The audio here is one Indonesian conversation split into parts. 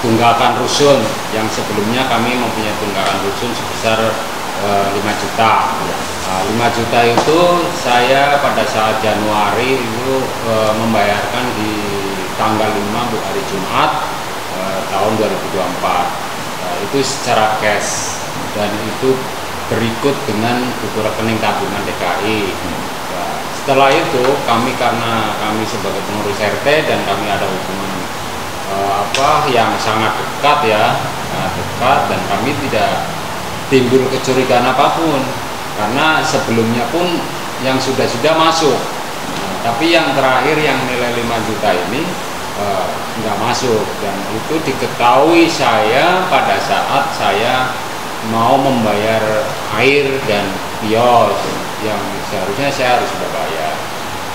tunggakan rusun yang sebelumnya kami mempunyai tunggakan rusun sebesar 5 juta. 5 juta itu saya pada saat Januari itu membayarkan di tanggal 5 hari Jumat tahun 2024. Itu secara cash dan itu berikut dengan buku rekening tabungan DKI. Setelah itu karena kami sebagai pengurus RT dan kami ada hubungan yang sangat dekat dan kami tidak timbul kecurigaan apapun karena sebelumnya pun yang sudah masuk. Tapi yang terakhir yang nilai 5 juta ini nggak masuk dan itu diketahui saya pada saat saya mau membayar air dan kios yang seharusnya saya harus sudah bayar.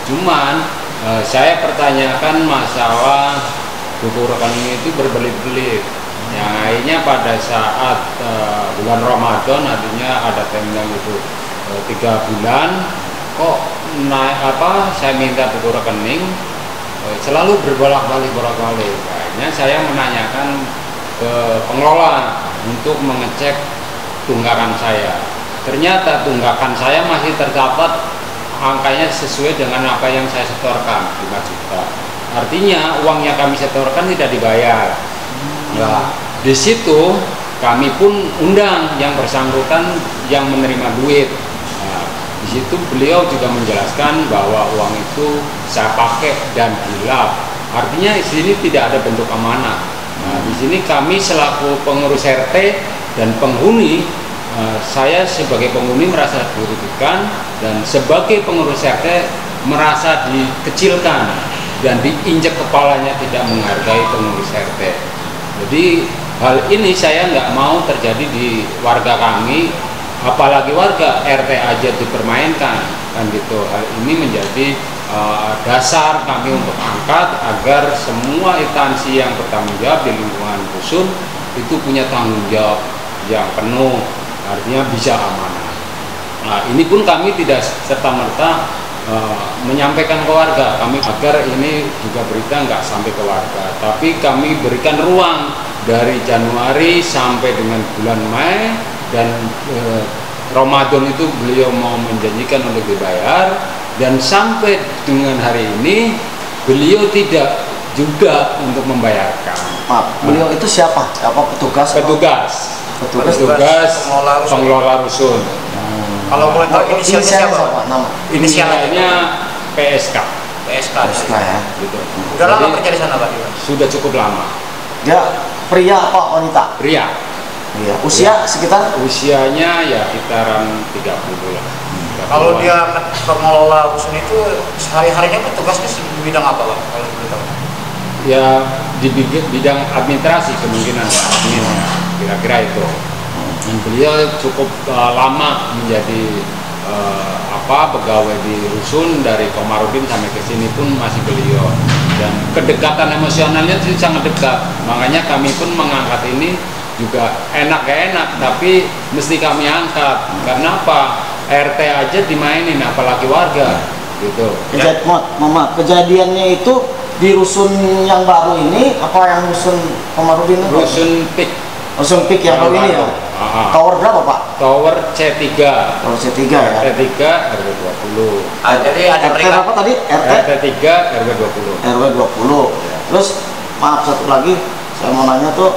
Cuman saya pertanyakan masalah buku rekening itu berbelit-belit. Yang akhirnya pada saat bulan Ramadan, artinya ada tenggang itu 3 bulan, kok saya minta buku rekening selalu berbolak-balik. Akhirnya saya menanyakan ke pengelola untuk mengecek tunggakan saya. Ternyata tunggakan saya masih tercatat angkanya sesuai dengan apa yang saya setorkan 5 juta. Artinya uang yang kami setorkan tidak dibayar. Nah, di situ kami pun undang yang bersangkutan yang menerima duit. Nah, di situ beliau juga menjelaskan bahwa uang itu saya pakai dan gelap. Artinya di sini tidak ada bentuk amanah. Nah, di sini kami selaku pengurus RT dan penghuni, saya sebagai penghuni merasa dirugikan dan sebagai pengurus RT merasa dikecilkan dan diinjak kepalanya, tidak menghargai pengurus RT. Jadi hal ini saya nggak mau terjadi di warga kami, apalagi warga RT aja dipermainkan kan gitu. Hal ini menjadi dasar kami untuk angkat agar semua instansi yang bertanggung jawab di lingkungan rusun itu punya tanggung jawab yang penuh, artinya bisa amanah. Nah, ini pun kami tidak serta-merta menyampaikan ke warga kami agar ini juga berita nggak sampai ke warga, tapi kami berikan ruang dari Januari sampai dengan bulan Mei dan Ramadan itu beliau mau menjanjikan untuk dibayar dan sampai dengan hari ini beliau tidak juga untuk membayarkan. Maaf, beliau itu siapa? Apa petugas? Petugas pengelola rusun. Kalau boleh tahu inisialnya siapa? Nama? Inisialnya PSK ya. Gitu. Udah lama kerja di sana, Pak? Sudah cukup lama. Dia pria apa wanita? Pria. Iya. Usia sekitar? Usianya ya sekitaran 30 lah. Kalau dia pengelola rusun itu sehari-harinya tugasnya di bidang apa, Pak? Kalau boleh tahu? Ya di bidang administrasi kemungkinan ya, admin kira-kira itu. Dan beliau cukup lama menjadi pegawai di rusun, dari Komarudin sampai ke sini pun masih beliau, dan kedekatan emosionalnya itu sangat dekat. Makanya kami pun mengangkat ini juga enak tapi mesti kami angkat. Karena apa? RT aja dimainin, apalagi warga gitu. Kejadiannya itu di rusun yang baru ini apa yang rusun Komarudin? Rusun PIK. Rusun PIK yang baru ini ya? Tower berapa, Pak? Tower C3. Tower C3 ya? RT3 RW20. Jadi ada RT berapa tadi? RT3 RW20. RW20. Ya. Terus maaf, satu lagi saya mau nanya tuh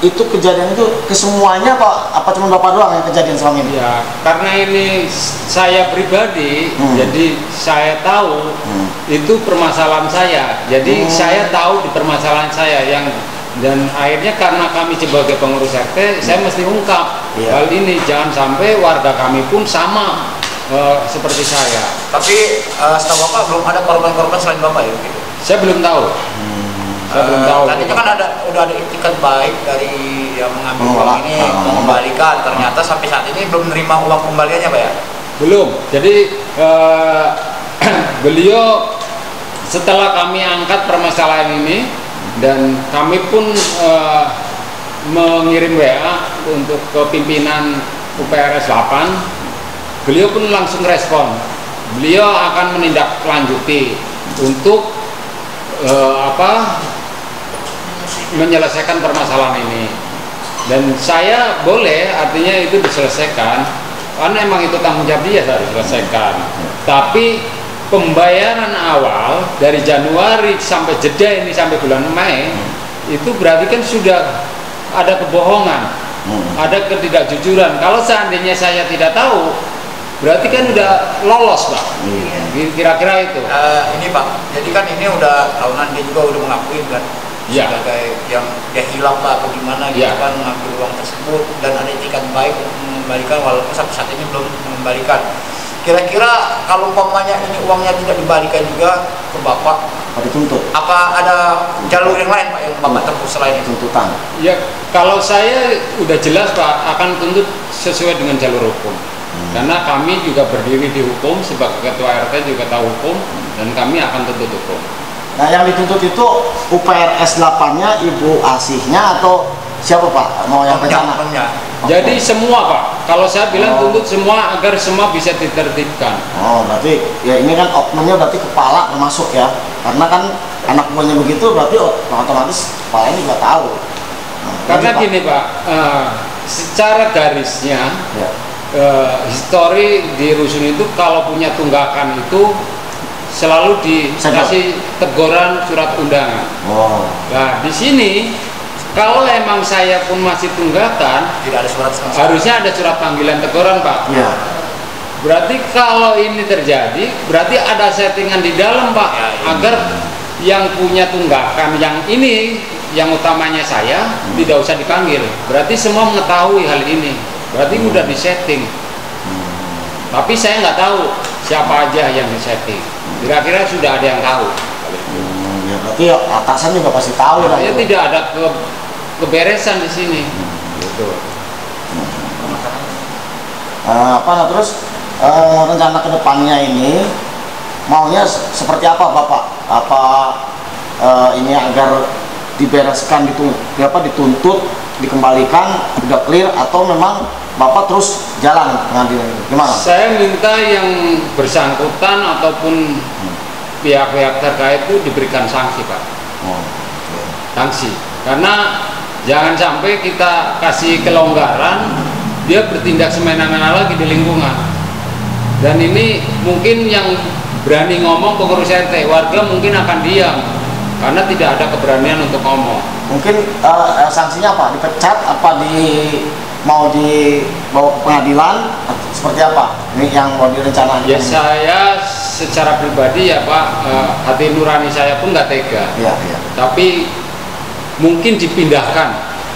itu kejadian itu kesemuanya apa cuma Bapak doang yang kejadian selama ini? Ya, karena ini saya pribadi, jadi saya tahu itu permasalahan saya. Jadi saya tahu di permasalahan saya dan akhirnya karena kami sebagai pengurus RT, saya mesti ungkap hal ini, jangan sampai warga kami pun sama seperti saya. Tapi setahu Bapak belum ada korban-korban selain Bapak ya? Gitu. Saya belum tahu. Saya belum tahu. Tadinya kan udah ada itikat baik dari yang mengambil uang ini mengembalikan. Ternyata sampai saat ini belum menerima uang kembaliannya, Pak ya? Belum. Jadi beliau setelah kami angkat permasalahan ini dan kami pun mengirim WA untuk ke pimpinan UPRS 8, beliau pun langsung respon. Beliau akan menindaklanjuti untuk menyelesaikan permasalahan ini. Dan saya boleh, artinya itu diselesaikan, karena emang itu tanggung jawab dia harus diselesaikan. Tapi pembayaran awal dari Januari sampai jeda ini sampai bulan Mei, itu berarti kan sudah ada kebohongan, ada ketidakjujuran. Kalau seandainya saya tidak tahu, berarti kan udah lolos, Pak. Kira-kira itu. Ini Pak, jadi kan ini udah tahunan dia juga udah mengakui kan, sebagai yang dia hilang Pak, atau gimana gitu kan, mengambil uang tersebut dan ada etikat baik untuk mengembalikan walaupun sampai saat ini belum mengembalikan. Kira-kira kalau umpamanya ini uangnya tidak dibalikan juga ke Bapak, dituntut. Apa ada jalur yang lain Pak yang Bapak tempuh selain itu? Tuntutan. Ya, kalau saya udah jelas Pak akan tuntut sesuai dengan jalur hukum. Karena kami juga berdiri di hukum, sebagai ketua RT juga tahu hukum, dan kami akan tuntut hukum. Nah, yang dituntut itu UPRS 8-nya, ibu asihnya, atau siapa Pak? Mau yang rencana? Jadi semua Pak, kalau saya bilang tuntut semua agar semua bisa ditertibkan. Oh, berarti ya ini kan oknumnya berarti kepala termasuk ya, karena kan anak buahnya begitu berarti otomatis kepalanya juga tahu. Nah, karena gini Pak, secara garisnya histori di rusun itu kalau punya tunggakan itu selalu dikasih teguran surat undangan. Nah di sini kalau emang saya pun masih tunggakan, tidak ada surat harusnya ada surat panggilan teguran Pak. Berarti kalau ini terjadi, berarti ada settingan di dalam Pak, agar yang punya tunggakan yang ini, yang utamanya saya, tidak usah dipanggil. Berarti semua mengetahui hal ini. Berarti udah disetting. Tapi saya nggak tahu siapa aja yang disetting. Kira-kira sudah ada yang tahu. Ya, berarti atasan juga pasti tahu. Ya, tidak ada keberesan di sini. Gitu. Terus rencana kedepannya ini maunya seperti apa Bapak? Apa ini agar dibereskan, dituntut, dikembalikan, udah clear, atau memang Bapak terus jalan pengadilan? Gimana? Saya minta yang bersangkutan ataupun pihak-pihak terkait itu diberikan sanksi Pak. Sanksi. Karena jangan sampai kita kasih kelonggaran, dia bertindak semena-mena lagi di lingkungan. Dan ini mungkin yang berani ngomong pengurus RT, warga mungkin akan diam karena tidak ada keberanian untuk ngomong. Mungkin sanksinya apa? Dipecat? Apa mau dibawa ke pengadilan? Seperti apa? Ini yang mau direncanakan? Ya saya secara pribadi ya Pak, hati nurani saya pun nggak tega. Tapi mungkin dipindahkan.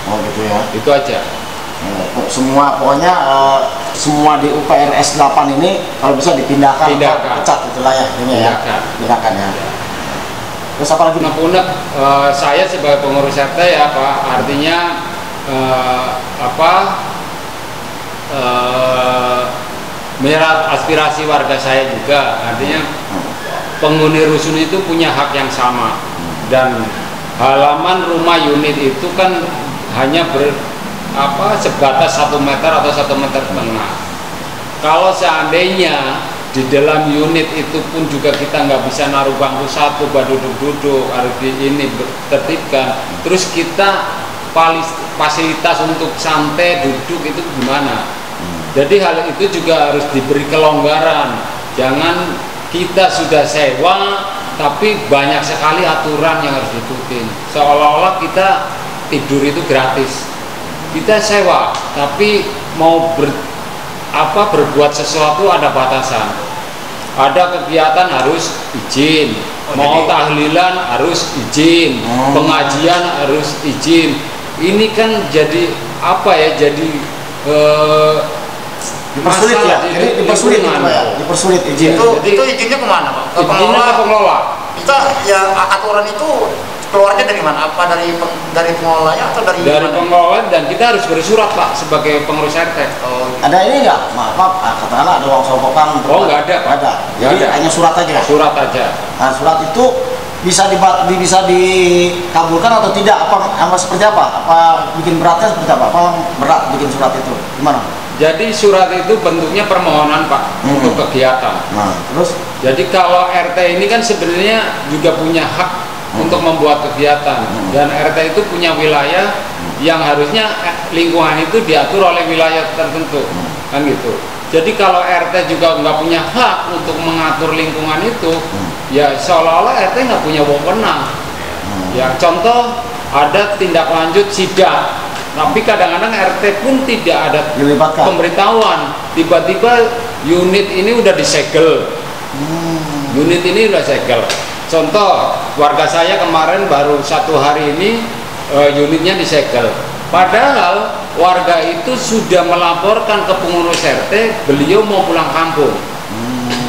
Oh gitu ya. Itu aja. Pokoknya semua di UPRS 8 ini kalau bisa dipindahkan. Pecat itulah ya. Pindahkan ya. Terus apa lagi? Unek-unek saya sebagai pengurus RT ya Pak, artinya menyerap aspirasi warga saya juga, artinya penghuni rusun itu punya hak yang sama, dan halaman rumah unit itu kan hanya sebatas 1 meter atau 1,5 meter. Kalau seandainya di dalam unit itu pun juga kita nggak bisa naruh bangku satu buat duduk-duduk, harus ini tertibkan, terus kita fasilitas untuk santai duduk itu gimana? Jadi hal itu juga harus diberi kelonggaran. Jangan kita sudah sewa tapi banyak sekali aturan yang harus diikutin, seolah-olah kita tidur itu gratis. Kita sewa tapi mau berbuat sesuatu ada batasan, ada kegiatan harus izin, mau tahlilan harus izin, pengajian harus izin. Ini kan jadi dipersulit ya, dipersulit izin. Itu izinnya kemana Pak? Ke pengelola. Kita ya aturan itu keluarnya dari mana? Apa dari pengelolanya atau dari pengelola, dan kita harus bersurat Pak sebagai pengurus RT. Ada ini nggak? Maaf, katakanlah ada uang sopokan. Nggak ada Pak. Ada. Jadi hanya surat aja. Surat aja. Nah, surat itu bisa dikabulkan atau tidak? Apa seperti apa? Apa bikin beratnya seperti apa? Apa berat bikin surat itu? Gimana? Jadi surat itu bentuknya permohonan Pak untuk kegiatan. Nah, terus? Jadi kalau RT ini kan sebenarnya juga punya hak untuk membuat kegiatan. Dan RT itu punya wilayah yang harusnya lingkungan itu diatur oleh wilayah tertentu, kan gitu. Jadi kalau RT juga nggak punya hak untuk mengatur lingkungan itu, ya seolah-olah RT nggak punya wewenang. Ya contoh, ada tindak lanjut sidak, tapi kadang-kadang RT pun tidak ada pemberitahuan. Tiba-tiba unit ini udah disegel, unit ini udah segel. Contoh, warga saya kemarin baru 1 hari ini unitnya disegel. Padahal warga itu sudah melaporkan ke pengurus RT, beliau mau pulang kampung.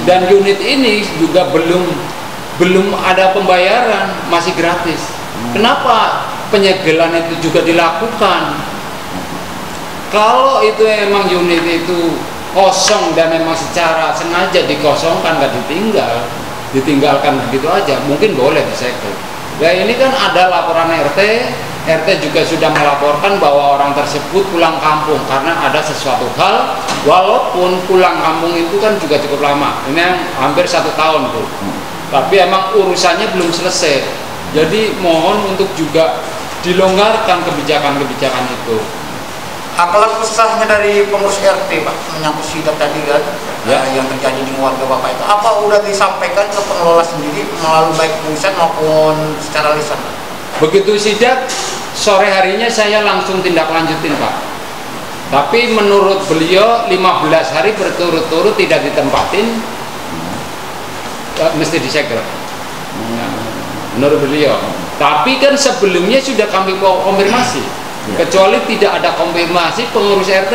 Dan unit ini juga belum ada pembayaran, masih gratis. Kenapa penyegelan itu juga dilakukan? Kalau itu emang unit itu kosong dan memang secara sengaja dikosongkan, nggak ditinggalkan begitu aja, mungkin boleh disegel. Ya ini kan ada laporan RT juga sudah melaporkan bahwa orang tersebut pulang kampung karena ada sesuatu hal, walaupun pulang kampung itu kan juga cukup lama, ini yang hampir 1 tahun tuh, tapi emang urusannya belum selesai. Jadi mohon untuk juga dilonggarkan kebijakan-kebijakan itu. Kalau kesahnya dari pengurus RT Pak menyangkut sidak tadi kan, yang terjadi di warga Bapak itu, apa udah disampaikan ke pengelola sendiri melalui baik tulisan maupun secara lisan? Begitu sidak, sore harinya saya langsung tindak lanjutin Pak. Tapi menurut beliau 15 hari berturut-turut tidak ditempatin, mesti disegel. Menurut beliau. Tapi kan sebelumnya sudah kami konfirmasi. Kecuali tidak ada konfirmasi pengurus RT,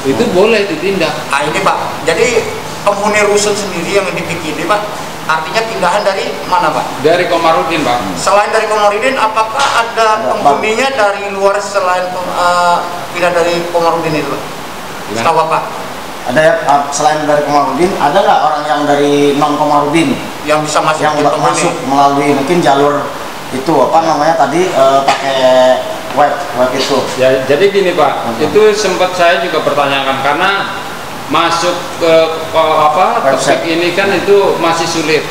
itu boleh ditindak. Nah ini Pak, jadi penghuni rusun sendiri yang dibikin ini Pak, artinya pindahan dari mana Pak? Dari Komarudin Pak. Selain dari Komarudin, apakah ada penghuninya dari luar selain pindah dari Komarudin itu Pak? Setahu Bapak? Ada ya, selain dari Komarudin, ada nggak orang yang dari non Komarudin yang bisa masuk, yang masuk melalui mungkin jalur itu apa namanya tadi pakai web itu? Ya jadi gini Pak, itu sempat saya juga pertanyakan karena masuk ke topik ini kan itu masih sulit.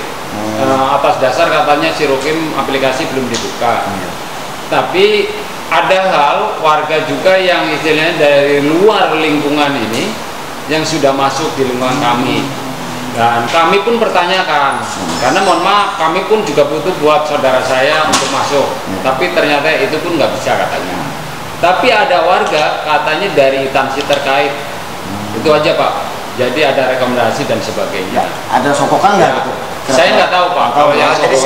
Atas dasar katanya Sirokim aplikasi belum dibuka. Tapi ada hal warga juga yang istilahnya dari luar lingkungan ini yang sudah masuk di lingkungan kami. Dan kami pun pertanyakan, karena mohon maaf kami pun juga butuh buat saudara saya untuk masuk, tapi ternyata itu pun nggak bisa katanya. Tapi ada warga katanya dari instansi terkait, itu aja Pak. Jadi ada rekomendasi dan sebagainya. Ada sokokan nggak gitu? Saya nggak tahu Pak. Kalau yang jadi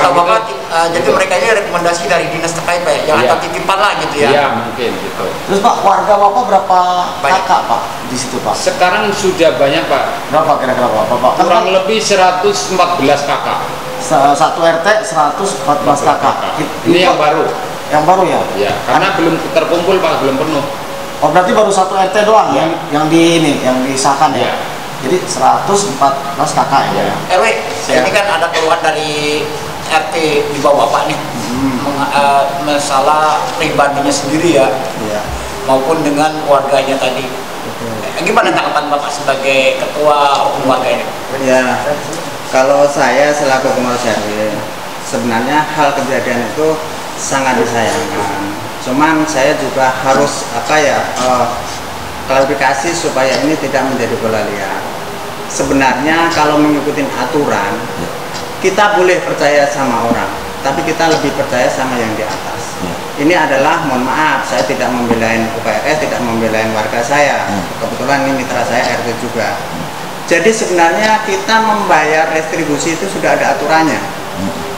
jadi mereka ini rekomendasi dari dinas terkait Pak, yang ada titipan lah gitu ya? Iya mungkin gitu. Terus Pak, warga Bapak berapa kakak Pak di situ Pak? Sekarang sudah banyak Pak. Berapa kira-kira Pak? Kurang lebih 114 kakak. Satu RT 114 kakak. Ini yang baru. Yang baru ya? Iya. Karena belum terkumpul Pak, belum penuh. Oh berarti baru 1 RT doang yang disahkan ya? Jadi 114 kakak ya. RW, ini kan ada keluhan dari RT di bawah Bapak nih, masalah pribadinya sendiri ya, maupun dengan warganya tadi. Gimana tanggapan Bapak sebagai ketua warga ini? Ya, kalau saya selaku pengurus RW, sebenarnya hal kejadian itu sangat disayangkan. Cuman saya juga harus klarifikasi supaya ini tidak menjadi bola liar. Sebenarnya kalau mengikuti aturan, kita boleh percaya sama orang, tapi kita lebih percaya sama yang di atas. Ini adalah, mohon maaf, saya tidak membelain UPRS, tidak membelain warga saya. Kebetulan ini mitra saya RT juga. Jadi sebenarnya kita membayar retribusi itu sudah ada aturannya.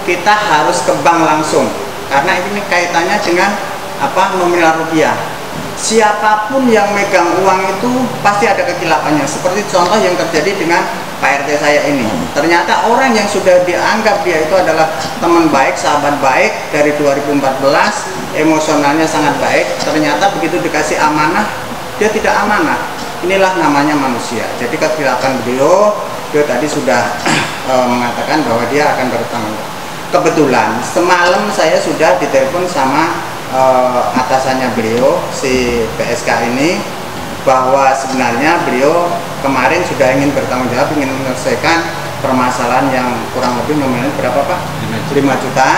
Kita harus ke bank langsung, karena ini kaitannya dengan nominal rupiah. Siapapun yang megang uang itu pasti ada kekilafannya. Seperti contoh yang terjadi dengan Pak RT saya ini. Ternyata orang yang sudah dianggap dia itu adalah teman baik, sahabat baik dari 2014, emosionalnya sangat baik. Ternyata begitu dikasih amanah, dia tidak amanah. Inilah namanya manusia. Jadi kekhilafan beliau tadi sudah mengatakan bahwa dia akan bertanggung jawab. Kebetulan semalam saya sudah ditelepon sama atasannya beliau, si PSK ini, bahwa sebenarnya beliau kemarin sudah ingin bertanggung jawab, ingin menyelesaikan permasalahan yang kurang lebih nominalnya berapa Pak? 5 juta.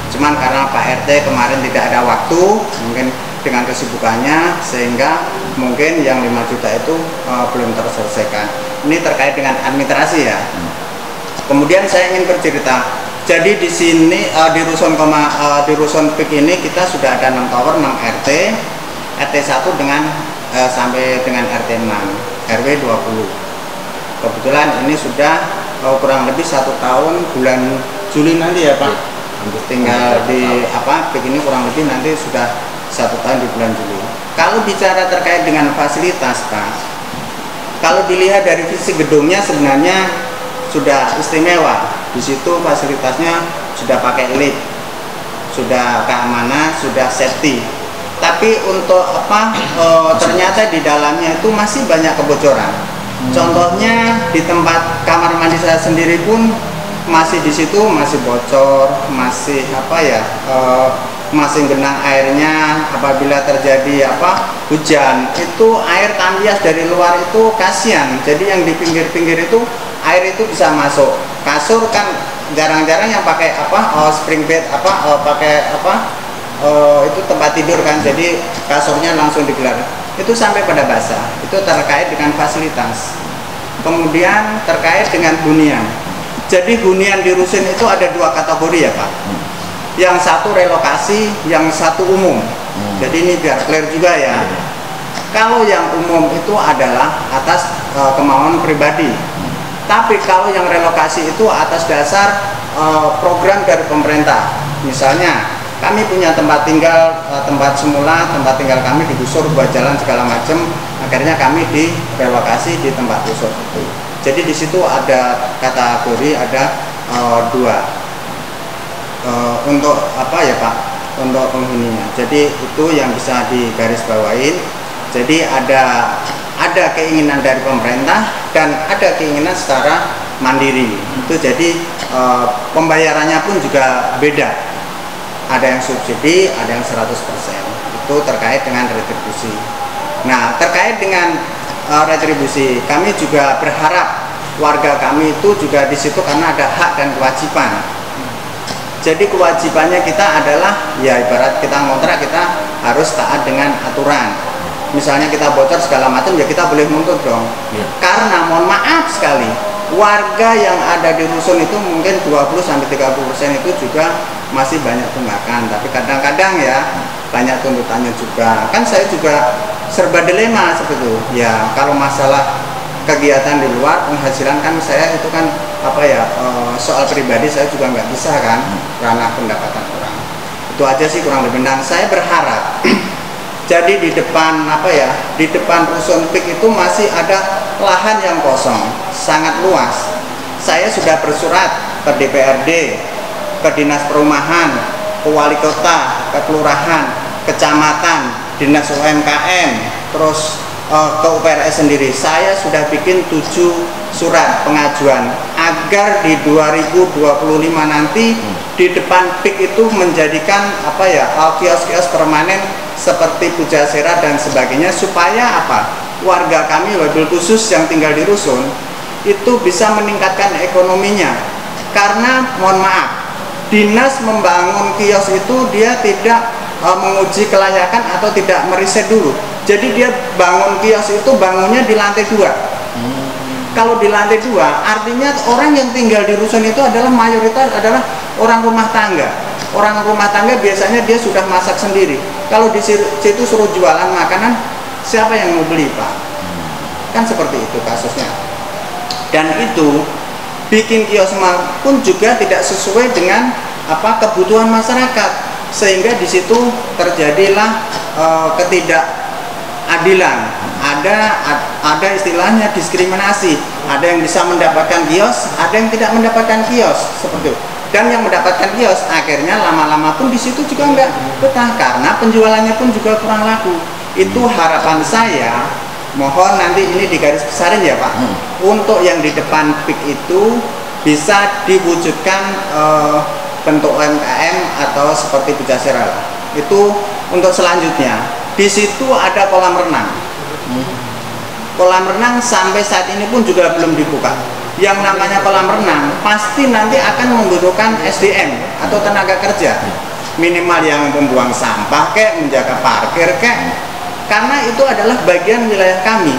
Cuman karena Pak RT kemarin tidak ada waktu, mungkin dengan kesibukannya, sehingga mungkin yang 5 juta itu belum terselesaikan. Ini terkait dengan administrasi ya. Kemudian saya ingin bercerita. Jadi di sini di rusun PIK ini kita sudah ada 6 tower, 6 RT, RT 1 dengan sampai dengan RT 6, RW 20. Kebetulan ini sudah kurang lebih 1 tahun, bulan Juli nanti ya Pak. Tinggal di PIK ini kurang lebih nanti sudah 1 tahun di bulan Juli. Kalau bicara terkait dengan fasilitas Pak, kalau dilihat dari visi gedungnya sebenarnya sudah istimewa. Di situ fasilitasnya sudah pakai lift, sudah keamanan, sudah safety. Tapi untuk ternyata di dalamnya itu masih banyak kebocoran. Contohnya di tempat kamar mandi saya sendiri pun masih di situ masih bocor, masih masih genang airnya. Apabila terjadi hujan, itu air tambias dari luar itu kasihan. Jadi yang di pinggir-pinggir itu air itu bisa masuk. Kasur kan jarang-jarang yang pakai spring bed itu tempat tidur kan, jadi kasurnya langsung digelar. Itu sampai pada basah. Itu terkait dengan fasilitas. Kemudian terkait dengan hunian. Jadi hunian di rusun itu ada 2 kategori ya Pak. Yang satu relokasi, yang satu umum. Jadi ini biar clear juga ya. Kalau yang umum itu adalah atas kemauan pribadi. Tapi kalau yang relokasi itu atas dasar program dari pemerintah. Misalnya kami punya tempat tinggal, tempat semula, tempat tinggal kami digusur buat jalan segala macam. Akhirnya kami direlokasi di tempat gusur itu. Jadi di situ ada kategori, ada 2 untuk Pak? Untuk penghuninya. Jadi itu yang bisa digarisbawain. Jadi ada keinginan dari pemerintah dan ada keinginan secara mandiri. Itu jadi pembayarannya pun juga beda. Ada yang subsidi, ada yang 100%. Itu terkait dengan retribusi. Nah, terkait dengan retribusi, kami juga berharap warga kami itu juga di situ karena ada hak dan kewajiban. Jadi kewajibannya kita adalah ya ibarat kita ngontrak, kita harus taat dengan aturan. Misalnya kita bocor segala macam ya kita boleh nuntut dong. Karena mohon maaf sekali, warga yang ada di rusun itu mungkin 20-30% itu juga masih banyak tunggakan, tapi kadang-kadang ya banyak tuntutannya juga. Kan saya juga serba dilema seperti itu. Ya kalau masalah kegiatan di luar penghasilan kan saya itu kan soal pribadi saya juga nggak bisa kan, ranah pendapatan orang. Itu aja sih kurang lebih. Dan saya berharap jadi di depan di depan rusun PIK itu masih ada lahan yang kosong, sangat luas. Saya sudah bersurat ke DPRD, ke Dinas Perumahan, ke Wali Kota, ke Kelurahan, Kecamatan, Dinas UMKM, terus ke UPRS sendiri. Saya sudah bikin 7 surat pengajuan agar di 2025 nanti di depan PIK itu menjadikan kios-kios permanen seperti Pujasera dan sebagainya, supaya warga kami wabil khusus yang tinggal di rusun itu bisa meningkatkan ekonominya. Karena mohon maaf, dinas membangun kios itu dia tidak menguji kelayakan atau tidak meriset dulu. Jadi dia bangun kios itu bangunnya di lantai 2. Kalau di lantai 2 artinya orang yang tinggal di rusun itu adalah mayoritas adalah orang rumah tangga. Orang rumah tangga biasanya dia sudah masak sendiri. Kalau di situ suruh jualan makanan, siapa yang mau beli Pak? Kan seperti itu kasusnya. Dan itu bikin kios pun juga tidak sesuai dengan kebutuhan masyarakat, sehingga di situ terjadilah ketidakadilan. Ada istilahnya diskriminasi. Ada yang bisa mendapatkan kios, ada yang tidak mendapatkan kios seperti itu. Dan yang mendapatkan kios akhirnya lama-lama pun di situ juga nggak betah karena penjualannya pun juga kurang laku. Itu harapan saya. Mohon nanti ini digaris besarin ya Pak. Untuk yang di depan PIK itu bisa diwujudkan bentuk UMKM atau seperti Pujasera. Itu untuk selanjutnya. Di situ ada kolam renang. Kolam renang sampai saat ini pun juga belum dibuka. yang namanya kolam renang pasti nanti akan membutuhkan SDM atau tenaga kerja, minimal yang membuang sampah kek, menjaga parkir kek, karena itu adalah bagian wilayah kami.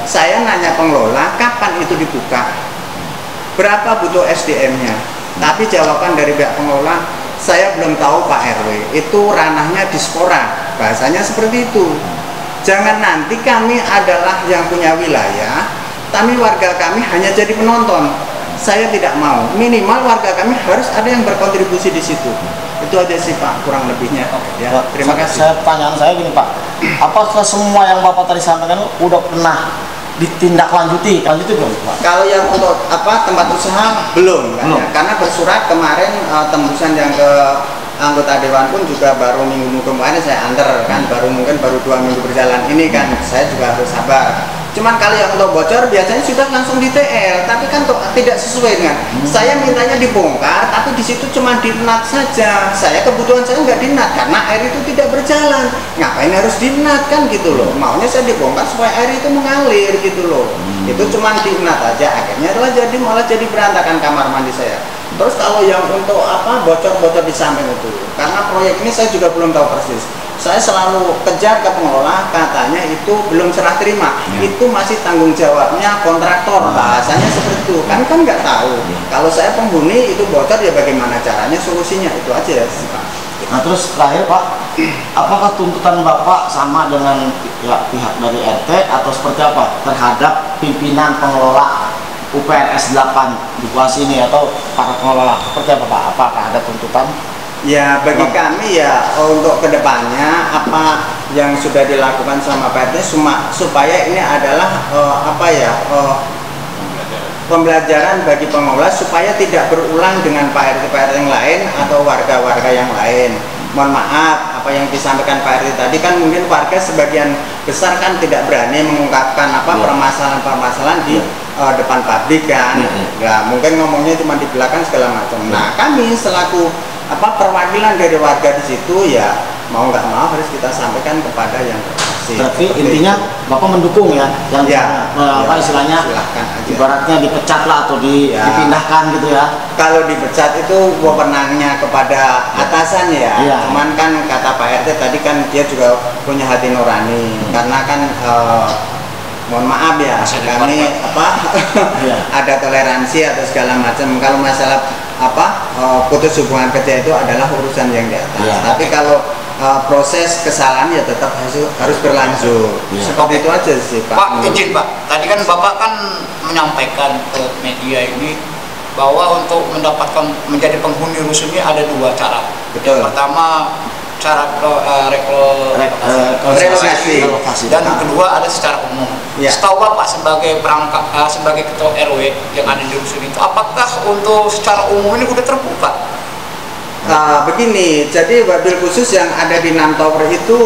Saya nanya pengelola kapan itu dibuka, berapa butuh SDM-nya, tapi jawaban dari pihak pengelola, saya belum tahu Pak RW, itu ranahnya Dispora, bahasanya seperti itu. Jangan nanti kami adalah yang punya wilayah, tapi warga kami hanya jadi penonton. Saya tidak mau, minimal warga kami harus ada yang berkontribusi di situ. Itu aja sih Pak, kurang lebihnya. Ya, terima kasih. Pertanyaan saya gini Pak, apakah semua yang Bapak tadi sampaikan udah pernah ditindaklanjuti? Lanjuti belum Pak? Kalau yang untuk tempat usaha belum. Ya? Karena bersurat kemarin tembusan yang ke anggota dewan pun juga baru minggu kemarin saya antar kan, baru 2 minggu berjalan ini kan, saya juga harus sabar. Cuman kalau yang untuk bocor biasanya sudah langsung di TL, tapi kan tidak sesuai dengan saya mintanya dibongkar, tapi di situ cuma dinat saja. Saya kebutuhan saya nggak dinat karena air itu tidak berjalan. Ngapain harus dinat kan gitu loh? Maunya saya dibongkar supaya air itu mengalir gitu loh. Itu cuma dinat aja, akhirnya malah jadi berantakan kamar mandi saya. Terus kalau yang untuk bocor-bocor di samping itu, karena proyek ini saya juga belum tahu persis. Saya selalu kejar ke pengelola, katanya itu belum serah terima, itu masih tanggung jawabnya kontraktor, bahasanya seperti itu. Kan nggak tahu. Kalau saya penghuni itu bocor ya bagaimana caranya, solusinya itu aja ya Pak. Nah terus terakhir Pak, apakah tuntutan Bapak sama dengan pihak dari RT atau seperti apa terhadap pimpinan pengelola UPRS 8 di Kuasi ini atau para pengelola, seperti apa Pak? Apakah ada tuntutan? Ya bagi kami ya untuk kedepannya apa yang sudah dilakukan sama Pak RT supaya ini adalah pembelajaran bagi pengelola supaya tidak berulang dengan Pak RT yang lain atau warga-warga yang lain. Mohon maaf apa yang disampaikan Pak RT tadi kan mungkin warga sebagian besar kan tidak berani mengungkapkan permasalahan-permasalahan di depan publik kan. Ya, mungkin ngomongnya cuma di belakang segala macam. Nah, kami selaku perwakilan dari warga di situ ya mau nggak mau harus kita sampaikan kepada yang berwajib. Berarti intinya Bapak mendukung ya yang istilahnya ibaratnya dipecat lah atau dipindahkan gitu ya. Kalau dipecat itu wewenangnya kepada atasan ya. Cuman kan kata Pak RT tadi kan dia juga punya hati nurani karena kan mohon maaf ya kami ada toleransi atau segala macam. Kalau masalah putus hubungan kerja itu adalah urusan yang di atas. Tapi kalau proses kesalahan ya tetap harus berlanjut. Seperti itu aja sih Pak. Pak, izin Pak. Tadi kan Bapak kan menyampaikan ke media ini bahwa untuk mendapatkan menjadi penghuni rusun ini ada 2 cara. Betul. Yang pertama cara relokasi dan yang kedua ada secara umum. Setahu Bapak sebagai sebagai ketua RW yang ada di rusun itu, apakah untuk secara umum ini udah terbuka? Begini, jadi wabil khusus yang ada di 6 tower itu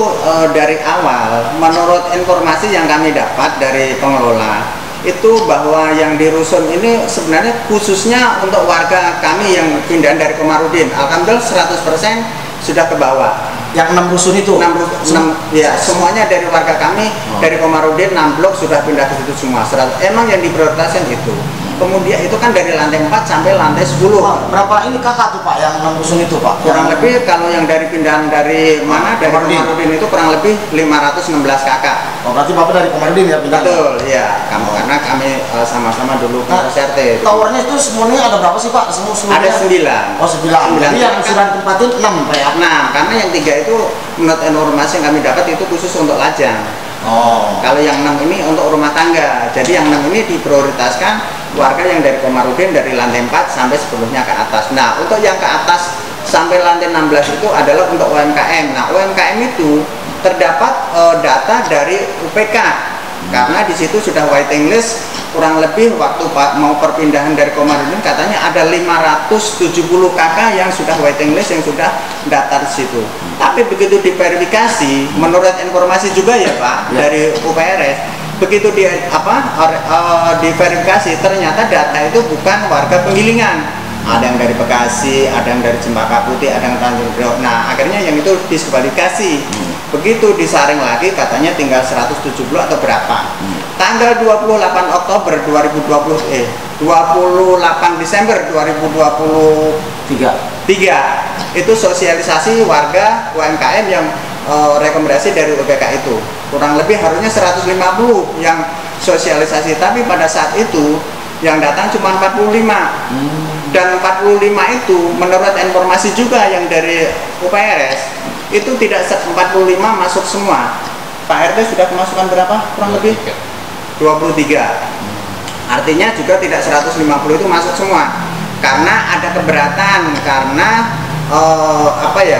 dari awal menurut informasi yang kami dapat dari pengelola itu bahwa yang di rusun ini sebenarnya khususnya untuk warga kami yang pindahan dari Komarudin. Alhamdulillah 100% sudah ke bawah. Yang 6 rusun itu? 6 ya, semuanya dari warga kami dari Komarudin 6 blok sudah pindah ke situ semua. Emang yang diprioritaskan itu. Kemudian itu kan dari lantai 4 sampai lantai 10. Berapa ini kakak tuh Pak yang 6 rusun itu Pak? Kurang lebih kalau yang dari pindahan dari mana? Dari Komarudin itu kurang lebih 516 kakak. Oh berarti Bapak dari Komarudin ya pindah? Betul, ya. Karena kami sama-sama dulu pengurus RT. Towernya itu semuanya ada berapa sih Pak? Ada 9. Oh 9. Jadi yang sudah ditempatin 6 Pak ya? 6, karena yang 3 itu menurut informasi yang kami dapat itu khusus untuk lajang. Kalau yang 6 ini untuk rumah tangga. Jadi yang 6 ini diprioritaskan warga yang dari Komarudin dari lantai 4 sampai sebelumnya ke atas. Nah, untuk yang ke atas sampai lantai 16 itu adalah untuk UMKM. Nah, UMKM itu terdapat data dari UPK karena di situ sudah waiting list kurang lebih waktu mau perpindahan dari Komarudin katanya ada 570 KK yang sudah waiting list yang sudah daftar di situ. Tapi begitu diverifikasi menurut informasi juga ya Pak dari UPRS, begitu diverifikasi ternyata data itu bukan warga Penggilingan. Ada yang dari Bekasi, ada yang dari Cempaka Putih, ada yang Tanjung Priok. Nah, akhirnya yang itu diskualifikasi. Begitu disaring lagi katanya tinggal 170 atau berapa. Tanggal 28 Oktober 2020 28 Desember 2023 itu sosialisasi warga UMKM yang rekomendasi dari UPK itu kurang lebih harusnya 150 yang sosialisasi, tapi pada saat itu yang datang cuma 45. Dan 45 itu menurut informasi juga yang dari UPRS itu tidak 45 masuk semua. Pak RT sudah kemasukan berapa? Kurang lebih 23. Artinya juga tidak 150 itu masuk semua. Karena ada keberatan, karena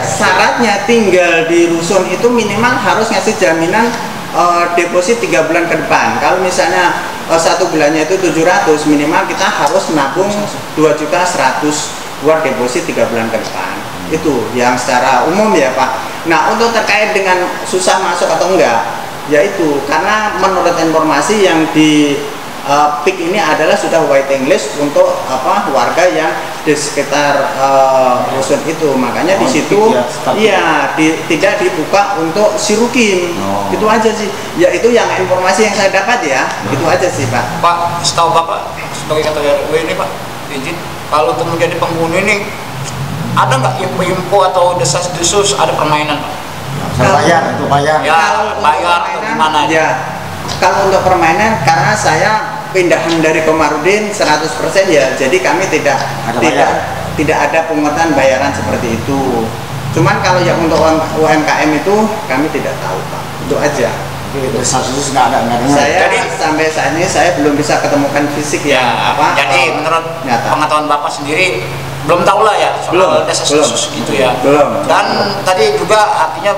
syaratnya tinggal di rusun itu minimal harus ngasih jaminan deposit 3 bulan ke depan. Kalau misalnya 1 bulannya itu 700, minimal kita harus nabung 2.100.000 buat deposit 3 bulan ke depan. Itu yang secara umum ya Pak. Nah, untuk terkait dengan susah masuk atau enggak, yaitu karena menurut informasi yang di PIK ini adalah sudah waiting list untuk warga yang di sekitar rusun itu, makanya di situ tidak dibuka untuk sirukim. Itu aja sih ya, itu yang informasi yang saya dapat ya. Itu aja sih Pak. Pak, setahu Bapak sebagai ketua RW ini Pak, izin kalau untuk menjadi penghuni ini ada nggak info atau desas-desus ada permainan Pak? Bayar ya, bayar atau gimana ya. Kalau untuk permainan, karena saya pindahan dari Komarudin 100% ya, jadi kami tidak ada pungutan bayaran seperti itu. Cuman kalau yang untuk UMKM itu kami tidak tahu Pak. Itu aja. Desas-desus nggak ada. Jadi sampai saat ini saya belum bisa ketemukan fisik ya. Jadi menurut pengetahuan Bapak sendiri belum tahu lah ya soal desas-desus gitu ya. Dan tadi juga artinya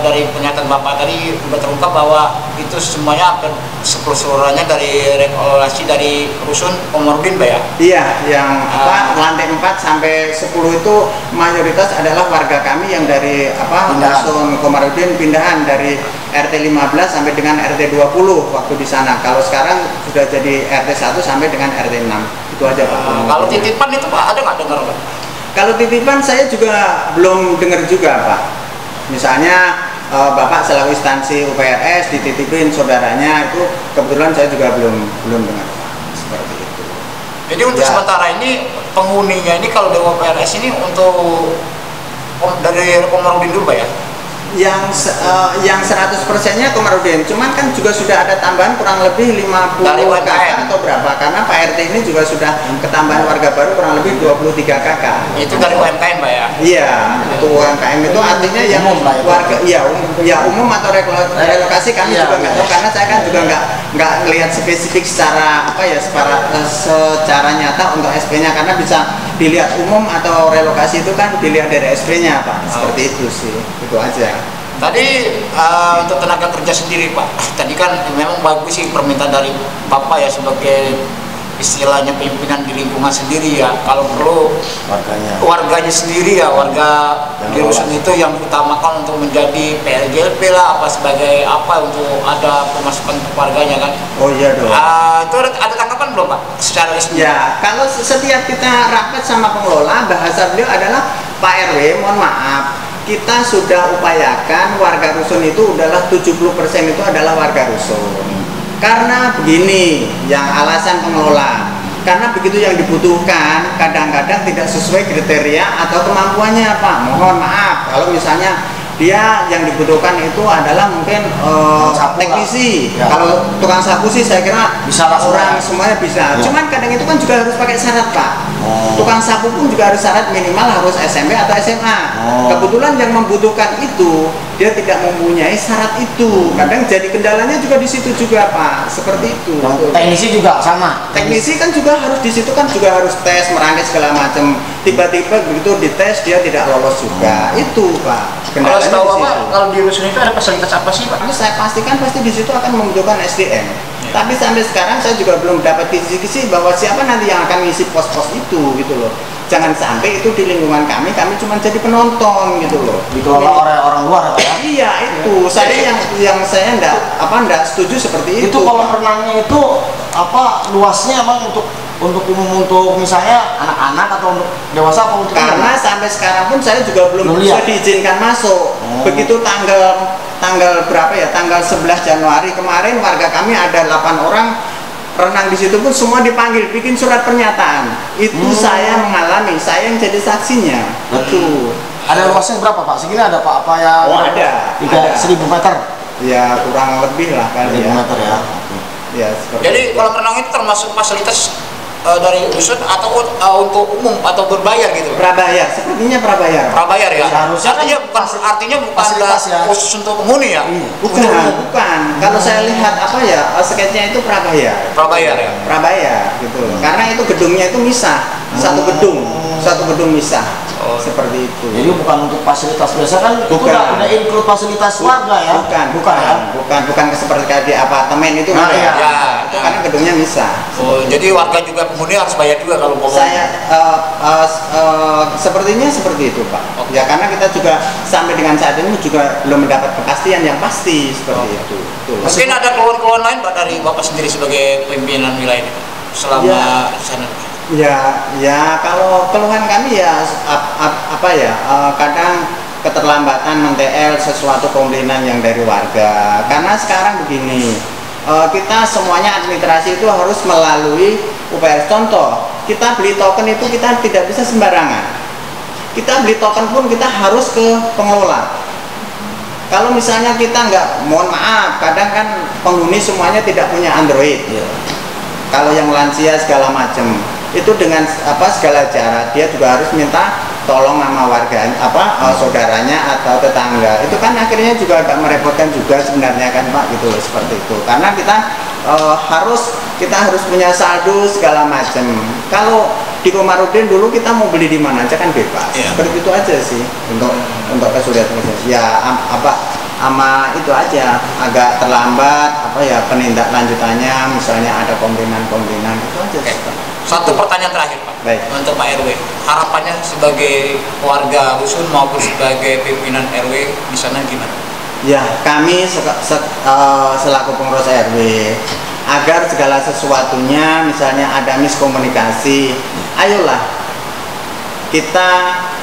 dari pernyataan Bapak tadi sudah terungkap bahwa itu semuanya keseluruhannya dari regulasi dari rusun Komarudin Pak ya? Iya, yang lantai 4 sampai 10 itu mayoritas adalah warga kami yang dari rusun Komarudin pindahan dari RT 15 sampai dengan RT 20 waktu di sana. Kalau sekarang sudah jadi RT 1 sampai dengan RT 6. Itu aja Pak. Kalau titipan itu Pak ada nggak dengar Pak? Kalau titipan saya juga belum dengar juga Pak. Misalnya Bapak selaku instansi UPRS dititipin saudaranya, itu kebetulan saya juga belum dengar Pak. Seperti itu. Jadi untuk sementara ini penghuninya ini kalau dari UPRS ini untuk dari Komarudin dulu Pak ya? Yang 100%-nya Komarudin, cuman kan juga sudah ada tambahan kurang lebih 50 kakak atau berapa, karena Pak RT ini juga sudah ketambahan warga baru kurang lebih 23 kakak. Itu dari UMKM Pak ya? Iya, itu UMKM itu artinya yang warga umum atau relokasi kami juga nggak tahu, karena saya kan juga nggak melihat spesifik secara secara nyata untuk SP-nya, karena bisa dilihat umum atau relokasi itu kan dilihat dari SP-nya Pak. Seperti itu sih, itu aja. Tadi untuk tenaga kerja sendiri Pak, tadi kan memang bagus sih permintaan dari Bapak ya sebagai istilahnya pimpinan di lingkungan sendiri ya. Kalau perlu warganya sendiri ya, warga di rusun itu yang utamakan untuk menjadi PLGLP lah, apa sebagai apa untuk ada pemasukan untuk warganya kan. Oh iya dong. Itu ada tanggapan belum Pak secara resmi? Ya, kalau setiap kita rapat sama pengelola, bahasa beliau adalah Pak RW, mohon maaf, kita sudah upayakan warga rusun itu adalah 70% itu adalah warga rusun. Karena begini, yang alasan pengelola, karena begitu yang dibutuhkan kadang-kadang tidak sesuai kriteria atau kemampuannya Pak. Mohon maaf, kalau misalnya dia yang dibutuhkan itu adalah mungkin teknisi. Kalau tukang sapu sih saya kira bisa orang semuanya bisa. Cuman kadang itu kan juga harus pakai syarat Pak. Tukang sapu pun juga harus syarat minimal harus SMP atau SMA. Kebetulan yang membutuhkan itu dia tidak mempunyai syarat itu. Kadang jadi kendalanya juga di situ juga Pak. Seperti itu. Teknisi juga sama. Teknisi kan juga harus di situ kan juga harus tes merangkai segala macam. Tiba-tiba begitu dites dia tidak lolos juga. Itu Pak. Kalau setahu Bapak, kalau di rusun itu ada fasilitas apa sih Pak? Saya pastikan pasti di situ akan membutuhkan SDM. Tapi sampai sekarang saya juga belum dapat kisi-kisi bahwa siapa nanti yang akan ngisi pos-pos itu gitu loh. Jangan sampai itu di lingkungan kami cuma jadi penonton gitu loh. Dikelola oleh orang luar ya? Iya itu. Saya yang saya enggak setuju seperti itu. Itu kolam renangnya itu luasnya emang untuk umum, untuk misalnya anak-anak atau untuk dewasa apa untuk karena sampai sekarang pun saya juga belum bisa diizinkan masuk. Begitu tanggal berapa ya, tanggal 11 Januari kemarin warga kami ada 8 orang renang di situ pun semua dipanggil bikin surat pernyataan. Itu saya mengalami, saya yang jadi saksinya. Betul. Ada luasnya berapa Pak? Segini ada Pak? Apa ya? Oh ada. 1000 meter? Ya kurang lebih lah kali 1000 meter ya. Ya, seperti Jadi itu. kolam renang itu termasuk fasilitas dari dusun atau untuk umum atau berbayar gitu? Prabayar, sepertinya prabayar. Prabayar ya. Seharusnya Artinya bukan fasilitas ya. khusus untuk penghuni ya? Bukan. Kalau saya lihat apa ya, sketchnya itu prabayar. Prabayar ya. Prabayar gitu. Karena itu gedungnya itu misah, satu gedung misah. Seperti itu. Jadi bukan untuk fasilitas biasa kan? Itu udah include fasilitas warga ya? Bukan seperti kayak di apartemen itu. Nah, iya. Itu karena gedungnya misah. Oh, jadi warga juga penghuni harus bayar juga kalau mau. Sepertinya seperti itu Pak. Ya karena kita juga sampai dengan saat ini juga belum mendapat kepastian yang pasti seperti itu. Betul. Mungkin ada keluhan-keluhan lain Pak dari Bapak sendiri sebagai pimpinan wilayah ini selama sana. Ya kalau keluhan kami ya kadang keterlambatan men-TL sesuatu komplainan yang dari warga. Karena sekarang begini, kita semuanya administrasi itu harus melalui UPRS. Contoh, kita beli token itu kita tidak bisa sembarangan. Kita beli token pun kita harus ke pengelola. Kalau misalnya kita mohon maaf, kadang kan penghuni semuanya tidak punya Android. Kalau yang lansia segala macam, itu dengan segala cara dia juga harus minta tolong sama warga saudaranya atau tetangga. Itu kan akhirnya juga agak merepotkan juga sebenarnya kan Pak gitu loh, seperti itu. Karena kita harus punya saldo segala macam. Kalau di Komarudin dulu kita mau beli di mana aja kan bebas. Seperti itu aja sih untuk kesulitan. Ya sama itu aja agak terlambat penindaklanjutannya, misalnya ada komplainan itu aja. Satu pertanyaan terakhir Pak. Baik. Untuk Pak RW, harapannya sebagai warga rusun maupun sebagai pimpinan RW di sana gimana? Ya, kami selaku pengurus RW agar segala sesuatunya misalnya ada miskomunikasi, ayolah kita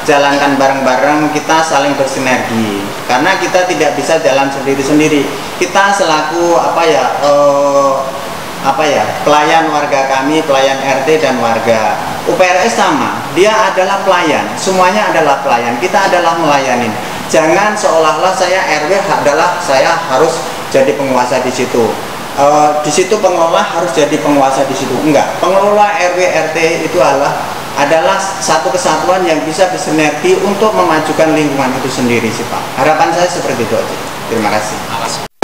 jalankan bareng-bareng, kita saling bersinergi. Karena kita tidak bisa jalan sendiri-sendiri. Kita selaku pelayan warga kami, pelayan RT dan warga. UPRS sama, dia adalah pelayan, semuanya adalah pelayan, kita adalah melayani. Jangan seolah-olah saya RW saya harus jadi penguasa di situ. Di situ pengelola harus jadi penguasa di situ. Enggak, pengelola RW RT itu adalah satu kesatuan yang bisa bersinergi untuk memajukan lingkungan itu sendiri sih Pak. Harapan saya seperti itu aja. Terima kasih.